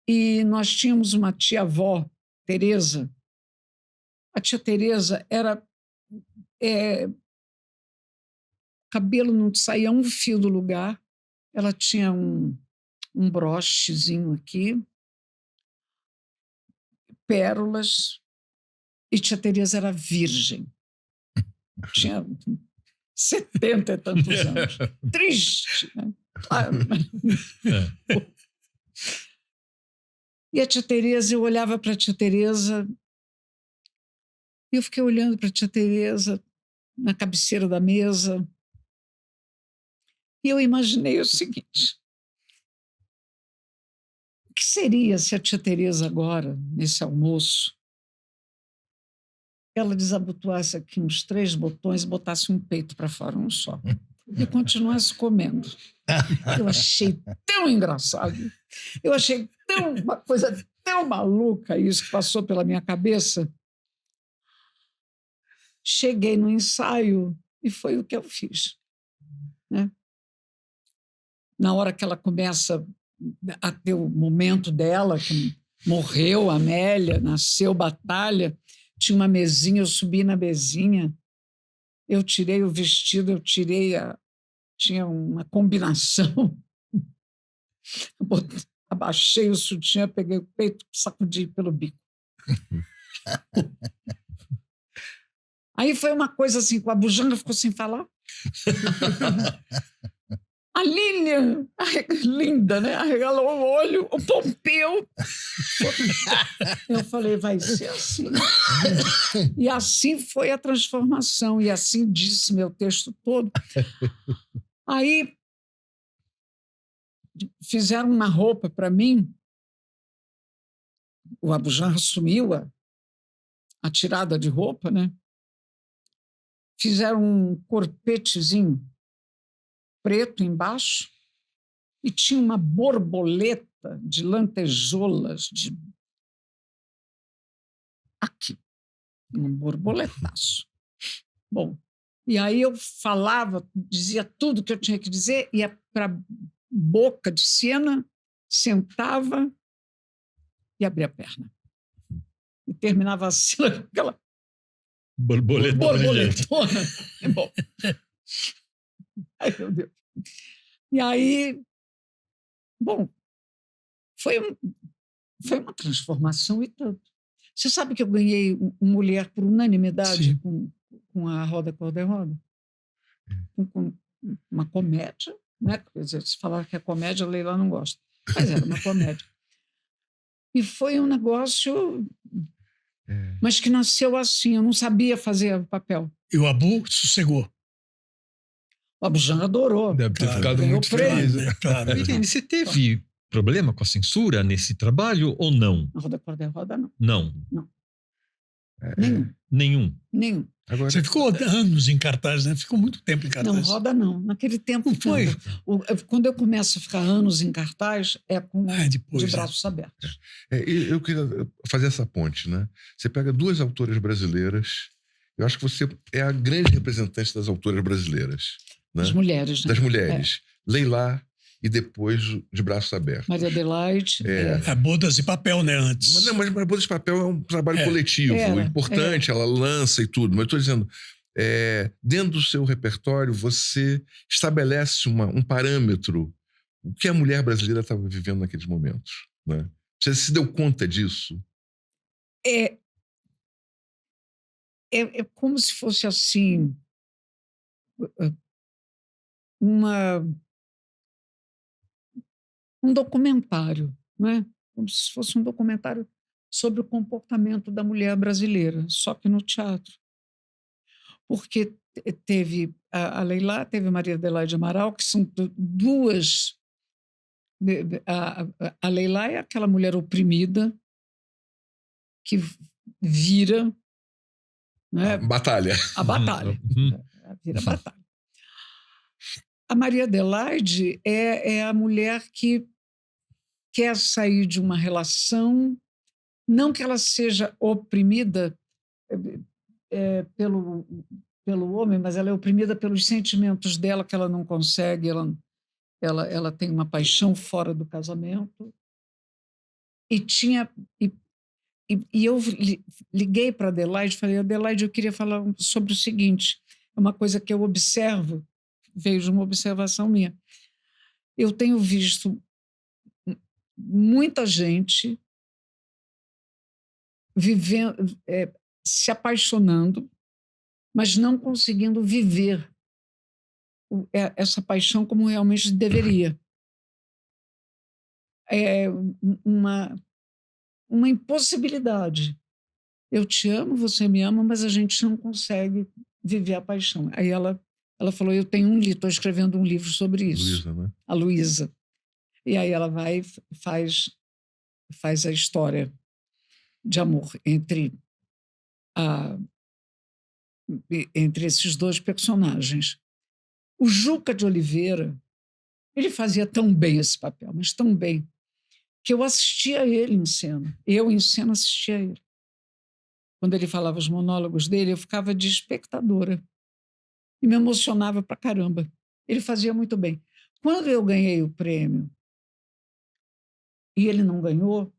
E nós tínhamos uma tia-avó, Tereza. A tia Tereza era... o cabelo não saía um fio do lugar. Ela tinha um brochezinho aqui, pérolas, e tia Tereza era virgem. Tinha 70 e tantos anos. Triste, né? Claro. E a tia Tereza, eu olhava para a tia Tereza e eu fiquei olhando para a tia Tereza na cabeceira da mesa e eu imaginei o seguinte: o que seria se a tia Tereza agora, nesse almoço, ela desabotoasse aqui uns 3 botões e botasse um peito para fora, um só, e continuasse comendo? Eu achei tão engraçado, eu achei uma coisa tão maluca isso que passou pela minha cabeça. Cheguei no ensaio e foi o que eu fiz, né? Na hora que ela começa a ter o momento dela, que morreu a Amélia, nasceu Batalha, tinha uma mesinha, eu subi na mesinha, eu tirei o vestido, tinha uma combinação, abaixei o sutiã, peguei o peito, sacudi pelo bico. Aí foi uma coisa assim, a bujanga ficou sem falar. A Lilian, linda, né? Arregalou o olho, o Pompeu. Eu falei, vai ser assim. E assim foi a transformação, e assim disse meu texto todo. Aí fizeram uma roupa para mim, o Abujamra assumiu a tirada de roupa, né? Fizeram um corpetezinho preto embaixo e tinha uma borboleta de lantejoulas aqui, um borboletaço. Bom, e aí eu falava, dizia tudo que eu tinha que dizer, ia para boca de cena, sentava e abria a perna. E terminava a cena com aquela borboletona. Bom. Ai, meu Deus. E aí, bom, foi uma transformação e tanto. Você sabe que eu ganhei mulher por unanimidade com a Roda Cor-de-Roda? Com uma comédia, né? Quer dizer, se falar que é comédia, a Leila não gosta. Mas era uma comédia. E foi um negócio, mas que nasceu assim. Eu não sabia fazer o papel. E o Abu sossegou. O Abujamra adorou. Deve ter ficado muito feliz. Né? Claro. Irene, você teve problema com a censura nesse trabalho ou não? A Roda Cor-de-Roda, não. Não. Nenhum. Nenhum. Agora, Você ficou anos em cartaz, né? Ficou muito tempo em cartaz. Não, Roda não. Naquele tempo... Não foi? Quando eu começo a ficar anos em cartaz, é com depois, de braços abertos. eu queria fazer essa ponte, né? Você pega 2 autoras brasileiras, eu acho que você é a grande representante das autoras brasileiras, né? Das mulheres, né? Das mulheres. Leilá e depois De Braços Abertos. Maria Adelaide. Bodas de papel, né, antes. Mas Bodas de Papel é um trabalho coletivo, importante, ela lança e tudo. Mas eu estou dizendo, dentro do seu repertório, você estabelece um parâmetro. O que a mulher brasileira estava vivendo naqueles momentos, né? Você se deu conta disso? É como se fosse assim um documentário, né? Como se fosse um documentário sobre o comportamento da mulher brasileira, só que no teatro. Porque teve a Leilá, teve a Maria Adelaide Amaral, que são duas. A Leilá é aquela mulher oprimida que vira, né, Batalha. a batalha. Vira a batalha. A Maria Adelaide é a mulher que quer sair de uma relação, não que ela seja oprimida pelo homem, mas ela é oprimida pelos sentimentos dela, que ela não consegue, ela tem uma paixão fora do casamento. E eu liguei para a Adelaide e falei, Adelaide, eu queria falar sobre o seguinte, é uma coisa que eu observo, veio de uma observação minha. Eu tenho visto muita gente vivendo, se apaixonando, mas não conseguindo viver essa paixão como realmente deveria. É uma impossibilidade. Eu te amo, você me ama, mas a gente não consegue viver a paixão. Aí ela falou, eu tenho estou escrevendo um livro sobre isso. Luísa, né? A Luísa. E aí ela vai e faz a história de amor entre esses dois personagens. O Juca de Oliveira, ele fazia tão bem esse papel, mas tão bem, que eu assistia a ele em cena. Eu, em cena, assistia a ele. Quando ele falava os monólogos dele, eu ficava de espectadora. E me emocionava pra caramba. Ele fazia muito bem. Quando eu ganhei o prêmio e ele não ganhou,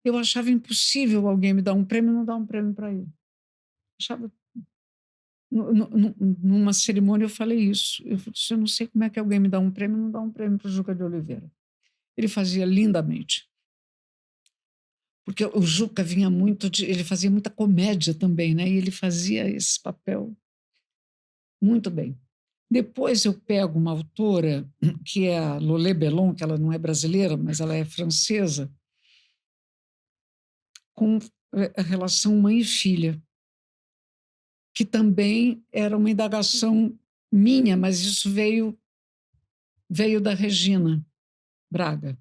eu achava impossível alguém me dar um prêmio e não dar um prêmio para ele. Achava... Numa cerimônia eu falei isso. Eu falei, eu não sei como é que alguém me dá um prêmio e não dá um prêmio para o Juca de Oliveira. Ele fazia lindamente. Porque o Juca vinha muito ele fazia muita comédia também, né? E ele fazia esse papel muito bem. Depois eu pego uma autora, que é a Lolé Bellon, que ela não é brasileira, mas ela é francesa, com a relação mãe e filha, que também era uma indagação minha, mas isso veio da Regina Braga,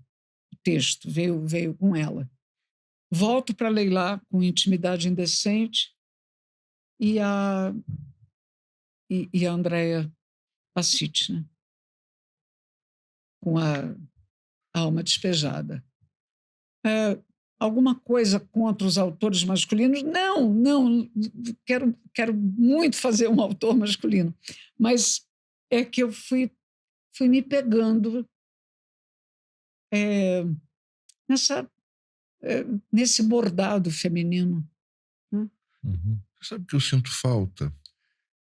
o texto, veio com ela. Volto para Leilá com Intimidade Indecente e a Andréa Passiti, né? Com a Alma Despejada. Alguma coisa contra os autores masculinos? Não, quero muito fazer um autor masculino, mas é que eu fui me pegando nesse bordado feminino. Né? Uhum. Sabe que eu sinto falta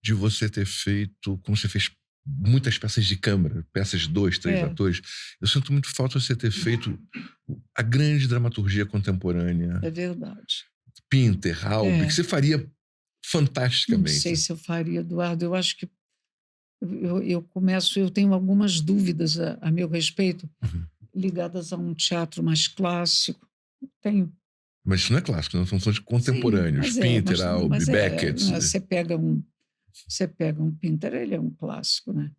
de você ter feito, como você fez muitas peças de câmara, peças de 2, 3 atores. Eu sinto muito falta de você ter feito a grande dramaturgia contemporânea. É verdade. Pinter, Halbe, que você faria fantasticamente. Não sei se eu faria, Eduardo. Eu acho que eu tenho algumas dúvidas a meu respeito, ligadas a um teatro mais clássico. Tenho. Mas isso não é clássico, não são de contemporâneos. Sim, Pinter, Halbe, Beckett. Você pega um Pinter, ele é um clássico, né?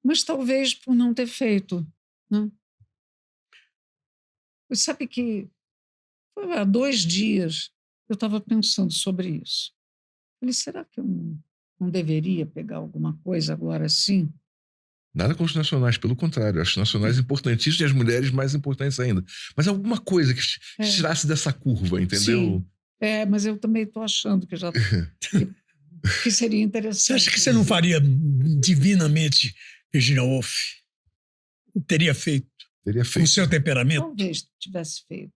Mas talvez por não ter feito. Né? Sabe que há 2 dias eu estava pensando sobre isso. Falei, será que eu não deveria pegar alguma coisa agora assim? Nada com os nacionais, pelo contrário. Acho nacionais importantíssimos e as mulheres mais importantes ainda. Mas alguma coisa que tirasse dessa curva, entendeu? Sim. Mas eu também estou achando que já... que seria interessante. Você acha que você não faria divinamente Virginia Woolf? Teria feito Teria com o feito. seu temperamento? Talvez tivesse feito.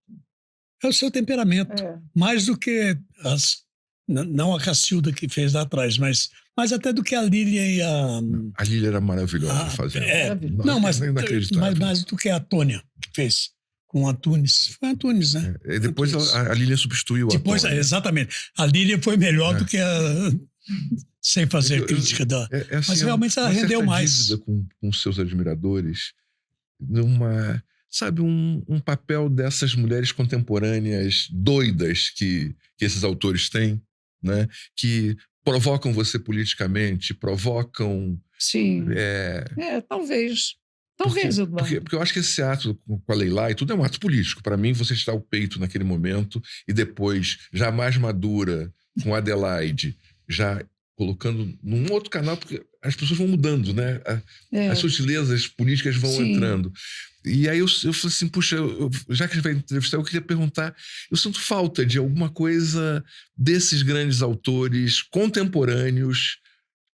É o seu temperamento. É. Mais do que não a Cacilda que fez lá atrás, mas até do que a Lília e a... A Lília era maravilhosa fazendo. Maravilhoso. Não, mas Inacreditável. mais do que a Tônia que fez com o Antunes. Foi Antunes, né? E depois Antunes. a Lília substituiu Depois, a Tônia. exatamente. A Lília foi melhor do que a... Sem fazer crítica da... Assim, Mas realmente ela uma rendeu certa mais. dívida com seus admiradores, numa, sabe, um papel dessas mulheres contemporâneas doidas que esses autores têm, né? Que provocam você politicamente, provocam... Sim. Talvez. Talvez, Eduardo. Porque eu acho que esse ato com a Leilá e tudo é um ato político. Para mim, você está o peito naquele momento e depois, já mais madura, com Adelaide, já colocando num outro canal, porque as pessoas vão mudando, né? As sutilezas políticas vão Sim. entrando. E aí eu falei assim, puxa, já que a gente vai entrevistar, eu queria perguntar, eu sinto falta de alguma coisa desses grandes autores contemporâneos,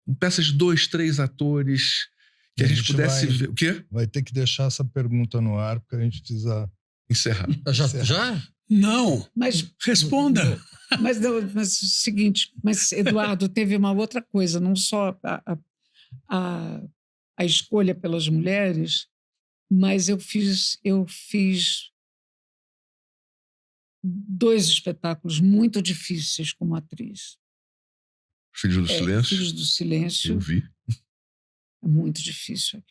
com peças de 2, 3 atores, que a gente pudesse ver... O quê? Vai ter que deixar essa pergunta no ar, porque a gente precisa... Encerrar. Já? Não, Mas responda. Mas o seguinte, Eduardo, teve uma outra coisa, não só a escolha pelas mulheres, mas eu fiz 2 espetáculos muito difíceis como atriz. Filhos do Silêncio? Filhos do Silêncio. Eu vi. É muito difícil.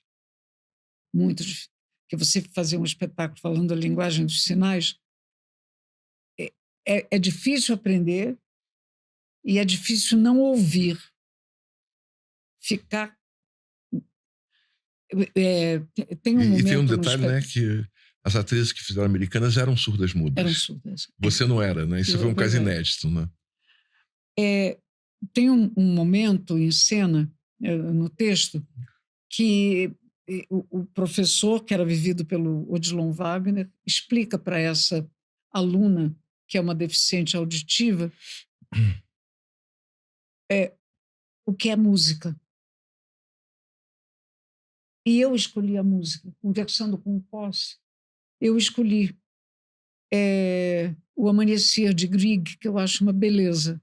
Muito difícil. Porque você fazer um espetáculo falando a linguagem dos sinais é difícil aprender e é difícil não ouvir. Ficar... tem um momento... E tem um detalhe, né, que as atrizes que fizeram americanas eram surdas mudas. Eram surdas. Você não era, né? Isso foi um caso inédito, né? Tem um momento em cena, no texto, que o professor, que era vivido pelo Odilon Wagner, explica para essa aluna, que é uma deficiente auditiva, o que é música. E eu escolhi a música, conversando com o Posse. Eu escolhi o Amanhecer de Grieg, que eu acho uma beleza.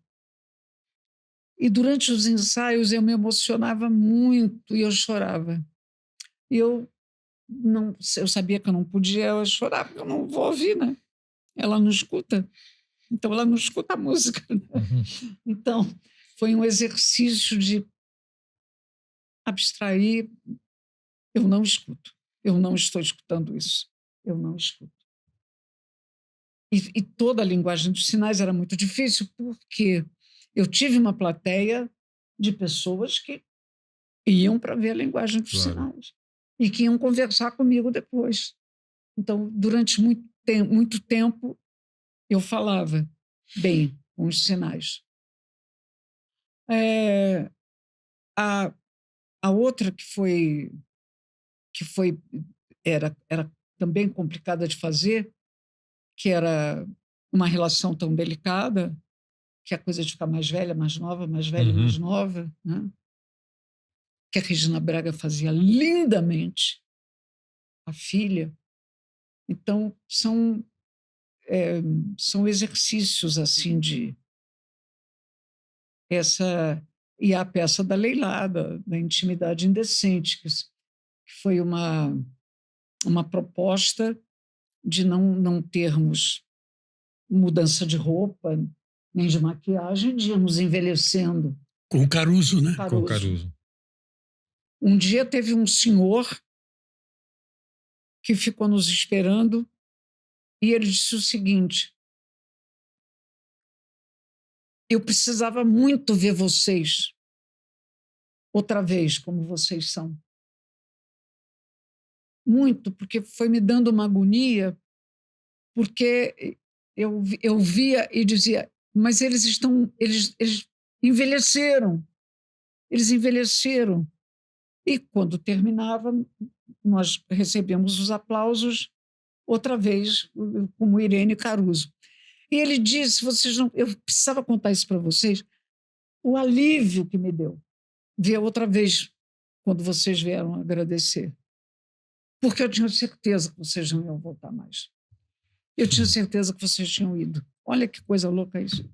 E durante os ensaios eu me emocionava muito e eu chorava. Eu sabia que eu não podia chorar, porque eu não vou ouvir, né? Ela não escuta. Então, ela não escuta a música. Né? Então, foi um exercício de abstrair. Eu não escuto. Eu não estou escutando isso. Eu não escuto. E toda a linguagem dos sinais era muito difícil, porque eu tive uma plateia de pessoas que iam para ver a linguagem dos sinais e que iam conversar comigo depois. Então, durante muito tempo, eu falava bem com os sinais. A outra era também complicada de fazer, que era uma relação tão delicada, que é a coisa de ficar mais velha, mais nova, mais velha, mais nova, né? Que a Regina Braga fazia lindamente, a filha. Então, são exercícios assim de e a peça da Leilá, da Intimidade Indecente, que foi uma proposta de não termos mudança de roupa nem de maquiagem, de irmos envelhecendo. Com o Caruso, né? Com o Caruso. Um dia teve um senhor que ficou nos esperando e ele disse o seguinte: eu precisava muito ver vocês outra vez como vocês são. Muito, porque foi me dando uma agonia, porque eu via e dizia, mas eles envelheceram. Eles envelheceram. E quando terminava, nós recebemos os aplausos outra vez, como Irene Caruso. E ele disse, eu precisava contar isso para vocês, o alívio que me deu ver outra vez quando vocês vieram agradecer. Porque eu tinha certeza que vocês não iam voltar mais. Eu tinha certeza que vocês tinham ido. Olha que coisa louca isso.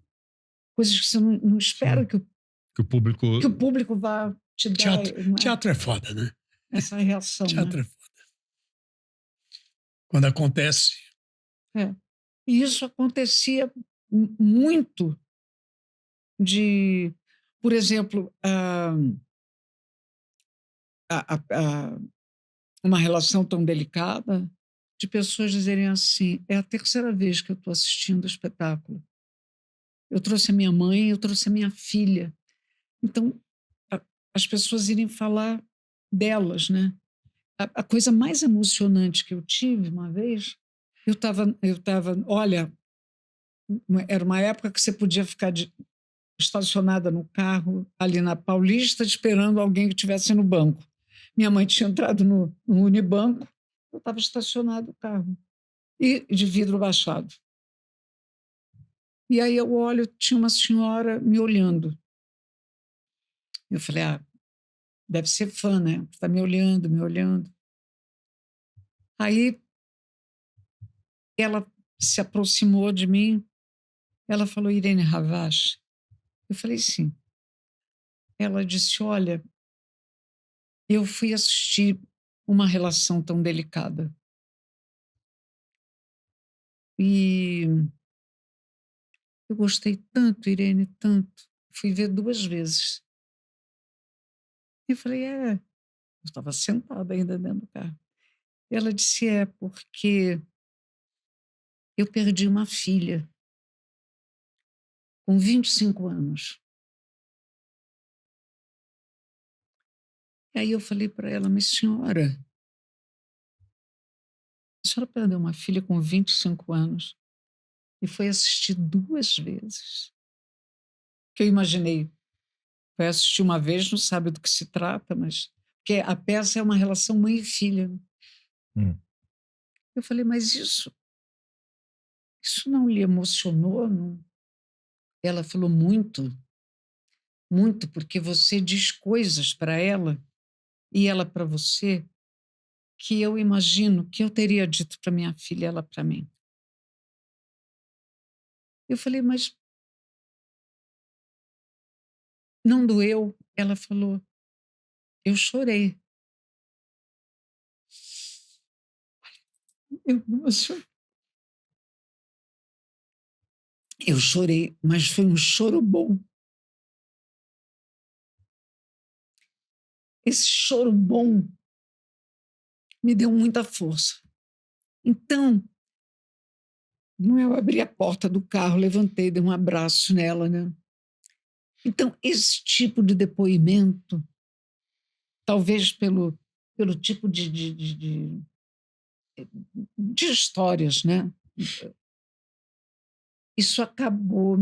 Coisas que você não espera que o público vá te dar. Teatro é foda, né? Essa reação. Teatro né? é foda. Quando acontece. E isso acontecia muito de, por exemplo, uma relação tão delicada, de pessoas dizerem assim: é a terceira vez que eu estou assistindo o espetáculo. Eu trouxe a minha mãe, eu trouxe a minha filha. Então, as pessoas irem falar delas, né? A coisa mais emocionante que eu tive uma vez, eu estava, olha, era uma época que você podia ficar estacionada no carro, ali na Paulista, esperando alguém que estivesse no banco. Minha mãe tinha entrado no Unibanco, eu estava estacionado no carro, e de vidro baixado. E aí eu olho, tinha uma senhora me olhando. Eu falei, deve ser fã, né? Está me olhando, me olhando. Aí ela se aproximou de mim, ela falou, Irene Havas. Eu falei, sim. Ela disse, olha, eu fui assistir uma relação tão delicada. E eu gostei tanto, Irene, tanto. Fui ver 2 vezes. Eu falei, eu estava sentada ainda dentro do carro. Ela disse, porque eu perdi uma filha com 25 anos. E aí eu falei para ela, mas senhora, a senhora perdeu uma filha com 25 anos e foi assistir 2 vezes. Que eu imaginei, vai assistir uma vez, não sabe do que se trata, mas... Porque a peça é uma relação mãe e filha. Eu falei, mas isso não lhe emocionou? Não? Ela falou, muito, muito, porque você diz coisas para ela e ela para você que eu imagino que eu teria dito para minha filha, ela para mim. Eu falei, mas não doeu? Ela falou, eu chorei. Eu chorei, mas foi um choro bom. Esse choro bom me deu muita força. Então, eu abri a porta do carro, levantei, dei um abraço nela, né? Então, esse tipo de depoimento, talvez pelo tipo de histórias, né? Isso acabou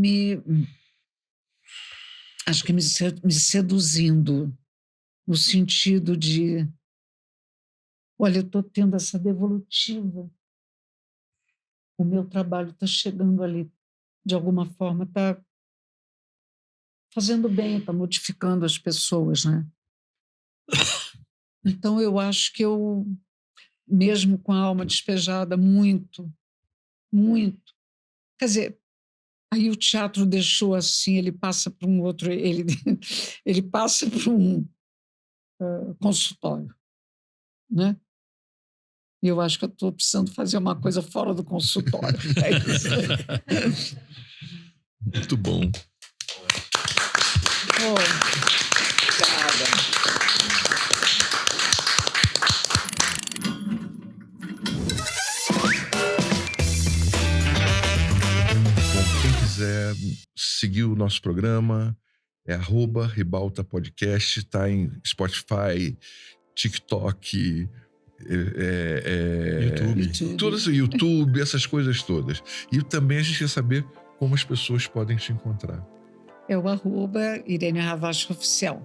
acho que me seduzindo, no sentido de, olha, eu estou tendo essa devolutiva, o meu trabalho está chegando ali, de alguma forma, está fazendo bem, está modificando as pessoas, né? Então, eu acho que eu, mesmo com a alma despejada, muito, muito. Quer dizer, aí o teatro deixou assim, ele passa para um outro, ele passa para um consultório, né? E eu acho que eu estou precisando fazer uma coisa fora do consultório. É isso. Muito bom. Obrigada. Quem quiser seguir o nosso programa, é @Ribalta Podcast, está em Spotify, TikTok, YouTube, essas coisas todas. E também a gente quer saber como as pessoas podem te encontrar. É o @Irene Havas Oficial.